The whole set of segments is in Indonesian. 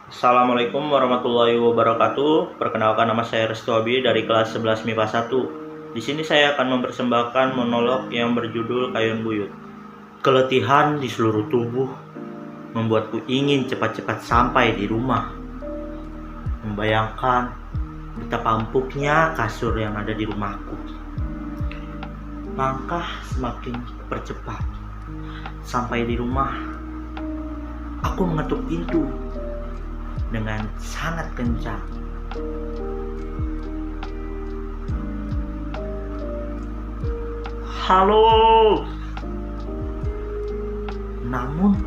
Assalamualaikum warahmatullahi wabarakatuh. Perkenalkan, nama saya Restu Abi dari kelas 11 MIPA 1. Di sini saya akan mempersembahkan monolog yang berjudul Kayun Buyut. Keletihan di seluruh tubuh membuatku ingin cepat-cepat sampai di rumah. Membayangkan betapa empuknya kasur yang ada di rumahku. Langkah semakin percepat. Sampai di rumah, aku mengetuk pintu dengan sangat kencang. Halo. Namun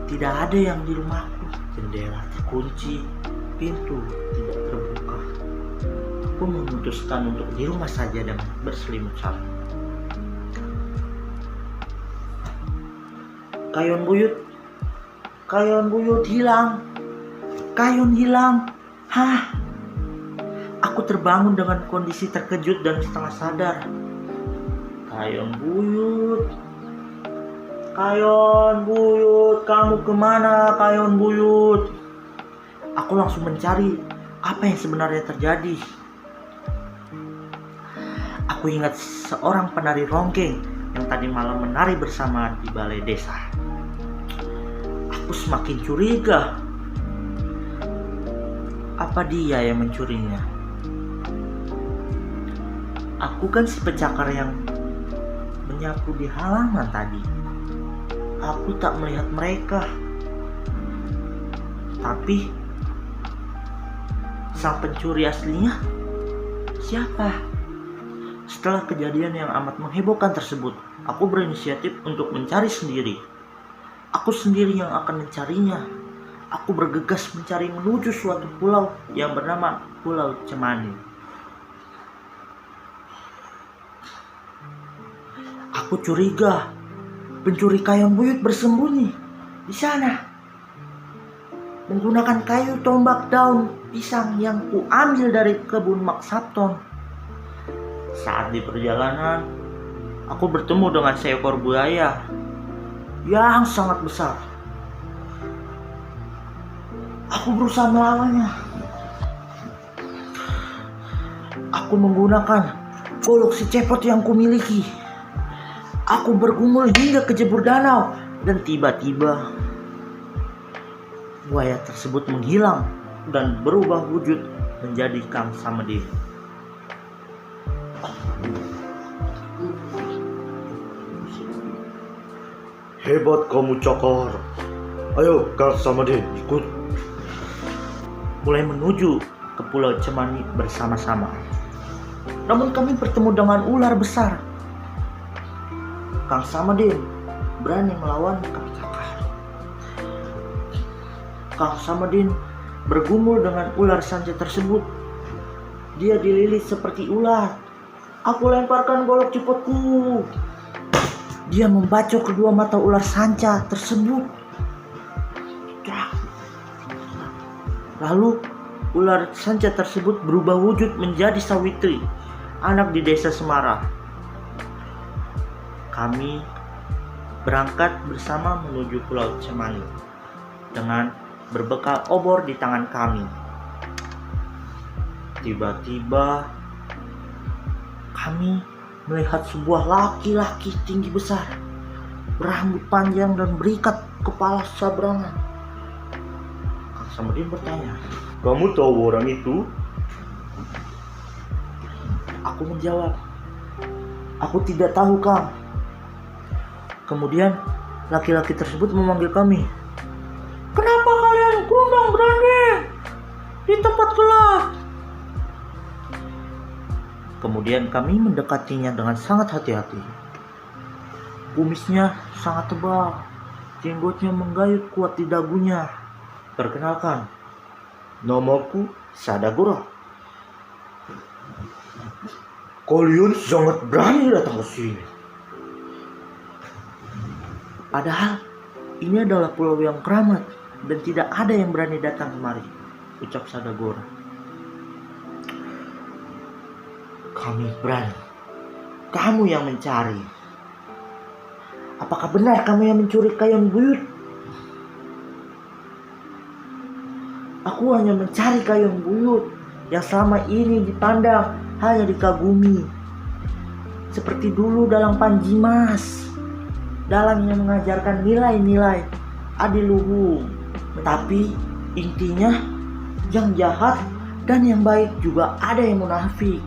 tidak ada yang di rumahku. Jendela terkunci, pintu tidak terbuka. Aku memutuskan untuk di rumah saja dengan berselimut sarung. Kayun buyut hilang. Kayun hilang. Hah? Aku terbangun dengan kondisi terkejut dan setengah sadar. Kayun buyut, kamu kemana, Kayun buyut? Aku langsung mencari apa yang sebenarnya terjadi. Aku ingat seorang penari ronggeng yang tadi malam menari bersama di balai desa. Aku semakin curiga. Apa dia yang mencurinya? Aku kan si pecakar yang menyapu di halaman tadi. Aku tak melihat mereka. Tapi sang pencuri aslinya siapa? Setelah kejadian yang amat menghebohkan tersebut, aku berinisiatif untuk mencari sendiri. Aku sendiri yang akan mencarinya. Aku bergegas mencari menuju suatu pulau yang bernama Pulau Cemani. Aku curiga pencuri kayun buyut bersembunyi di sana. Menggunakan kayu tombak daun pisang yang kuambil dari kebun Mak Sabton. Saat di perjalanan, aku bertemu dengan seekor buaya yang sangat besar. Aku berusaha melawannya. Aku menggunakan golok si cepot yang kumiliki. Aku bergumul hingga ke jebur danau dan tiba-tiba buaya tersebut menghilang dan berubah wujud menjadi Kang Samadin. Hebat kamu, Cokor. Ayo, Kang Samadin, ikut. Mulai menuju ke Pulau Cemani bersama-sama. Namun kami bertemu dengan ular besar. Kang Samadin berani melawan kami cakar. Kang Samadin bergumul dengan ular sanca tersebut. Dia dililit seperti ular. Aku lemparkan golok cepotku. Dia membacok kedua mata ular sanca tersebut. Lalu ular sanca tersebut berubah wujud menjadi Sawitri, anak di desa Semara. Kami berangkat bersama menuju Pulau Cemani dengan berbekal obor di tangan kami. Tiba-tiba kami melihat sebuah laki-laki tinggi besar, berambut panjang dan berikat kepala sabrangan. Kang Samadin bertanya, Kamu tahu orang itu? aku menjawab, aku tidak tahu, Kang. Kemudian laki-laki tersebut memanggil kami. Kenapa kalian kundang berani di tempat gelap? Kemudian kami mendekatinya dengan sangat hati-hati. Kumisnya sangat tebal, jenggotnya menggayut kuat di dagunya. Perkenalkan, Namaku Sadagora. Kalian sangat berani datang ke sini. Padahal ini adalah pulau yang keramat dan tidak ada yang berani datang kemari, ucap Sadagora. Kami berani. Kamu yang mencari. Apakah benar kamu yang mencuri kayun buyut? Aku hanya mencari Kayong Buyut yang selama ini dipandang hanya dikagumi. Seperti dulu dalam Panji Mas, dalang yang mengajarkan nilai-nilai adiluhung. Tapi intinya yang jahat dan yang baik juga ada yang munafik.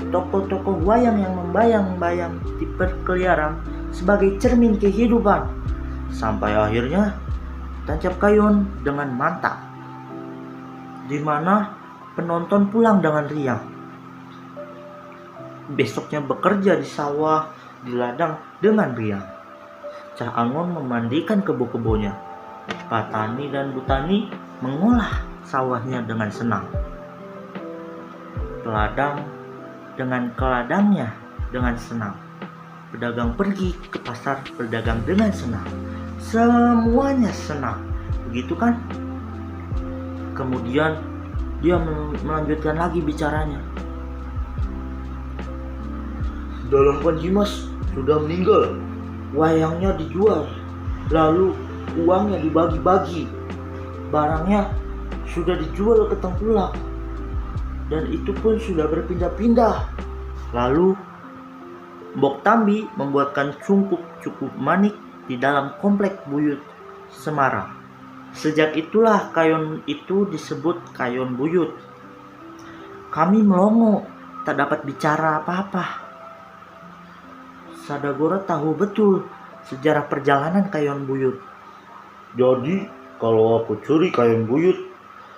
Tokoh-tokoh wayang yang membayang-bayang diperkeliaran sebagai cermin kehidupan, sampai akhirnya tancap kayon dengan mantap, di mana penonton pulang dengan riang. Besoknya bekerja di sawah, di ladang dengan riang. Cah Angon memandikan kebo-kebonya. Patani dan Butani mengolah sawahnya dengan senang. Peladang dengan keladangnya dengan senang. Pedagang pergi ke pasar berdagang dengan senang. Semuanya senang, begitu kan? Kemudian dia melanjutkan lagi bicaranya. Dalang Panji Mas sudah meninggal. Wayangnya dijual, lalu uangnya dibagi-bagi. Barangnya sudah dijual ke tengkulak, dan itu pun sudah berpindah-pindah. Lalu Mbok Tambi membuatkan cungkup cukup manik di dalam komplek Buyut Semarang. Sejak itulah kayon itu disebut Kayon Buyut. Kami melongo, tak dapat bicara apa-apa. Sadagora tahu betul sejarah perjalanan Kayon Buyut. Jadi kalau aku curi Kayon Buyut,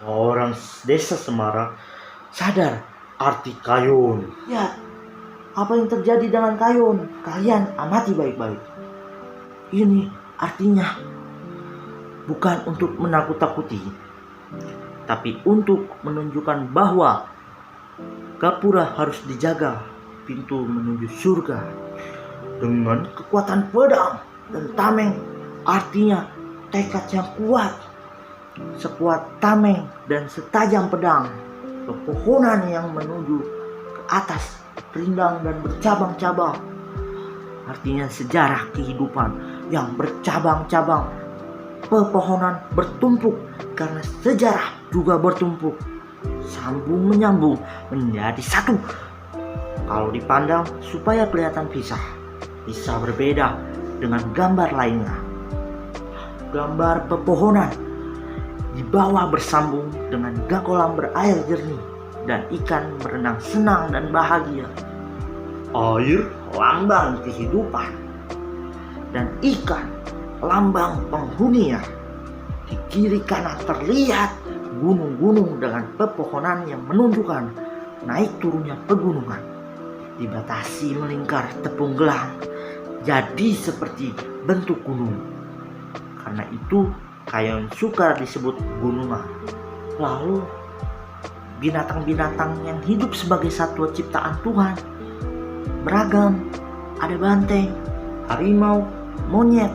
orang desa Semarang Sadar, arti kayon. ya, apa yang terjadi dengan Kayon? Kalian amati baik-baik. Ini artinya bukan untuk menakut-takuti, tapi untuk menunjukkan bahwa Gapura harus dijaga pintu menuju surga dengan kekuatan pedang dan tameng, artinya tekad yang kuat. Sekuat tameng dan setajam pedang, pepohonan yang menuju ke atas rindang dan bercabang-cabang, artinya sejarah kehidupan yang bercabang-cabang. Pepohonan bertumpuk karena sejarah juga bertumpuk, sambung menyambung menjadi satu. Kalau dipandang supaya kelihatan pisah, bisa berbeda dengan gambar lainnya. Gambar pepohonan di bawah bersambung dengan gakolam berair jernih dan ikan berenang senang dan bahagia. Air Lambang kehidupan, dan ikan lambang penghuninya. Di kiri kanan terlihat gunung-gunung dengan pepohonan yang menunjukkan naik turunnya pegunungan. Dibatasi melingkar tepung gelang, jadi seperti bentuk gunung. Karena itu Kayon suka disebut gunungan. Lalu binatang-binatang yang hidup sebagai satwa ciptaan Tuhan beragam. Ada banteng, harimau, monyet.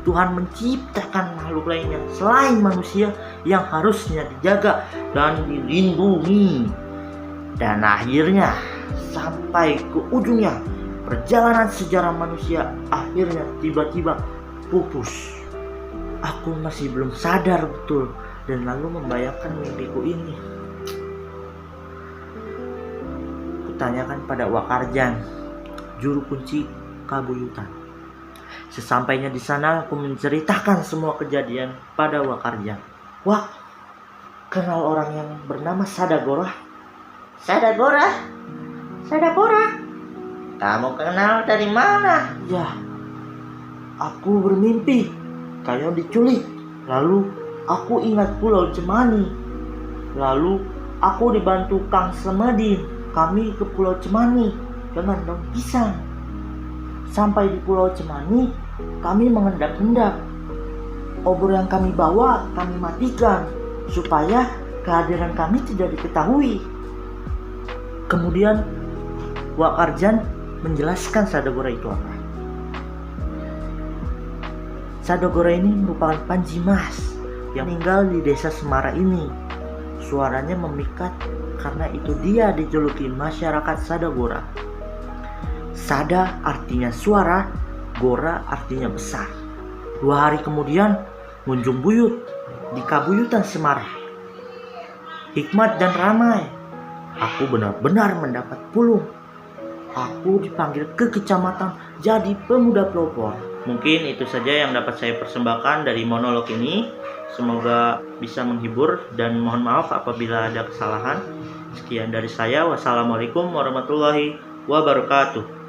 Tuhan menciptakan makhluk lainnya selain manusia yang harusnya dijaga dan dilindungi. Dan akhirnya sampai ke ujungnya, perjalanan sejarah manusia akhirnya tiba-tiba pupus. Aku masih belum sadar betul dan lalu membayangkan mimpiku ini. Kutanyakan pada Wakarjan, juru kunci Kabuyutan. Sesampainya di sana aku menceritakan semua kejadian pada Wakarjan. Wak, kenal orang yang bernama Sadagora? Sadagora? Sadagora? Kamu kenal dari mana? Ya, aku bermimpi Kayon diculik. Lalu aku ingat Pulau Cemani. Lalu aku dibantu Kang Semadin. Kami ke Pulau Cemani dengan daun pisang. Sampai di Pulau Cemani, kami mengendap-endap. Obor yang kami bawa kami matikan supaya kehadiran kami tidak diketahui. Kemudian Wakarjan menjelaskan Sadagora itu apa. Sadagora ini merupakan Panji Mas yang tinggal di desa Semara ini. Suaranya memikat karena itu dia dijuluki masyarakat Sadagora. Sada artinya suara, Gora artinya besar. 2 hari kemudian, Munjung Buyut di Kabuyutan Semarang hikmat dan ramai. Aku benar-benar mendapat pulung. Aku dipanggil ke kecamatan jadi pemuda pelopor. Mungkin itu saja yang dapat saya persembahkan dari monolog ini. Semoga bisa menghibur dan mohon maaf apabila ada kesalahan. Sekian dari saya. Wassalamualaikum warahmatullahi wabarakatuh.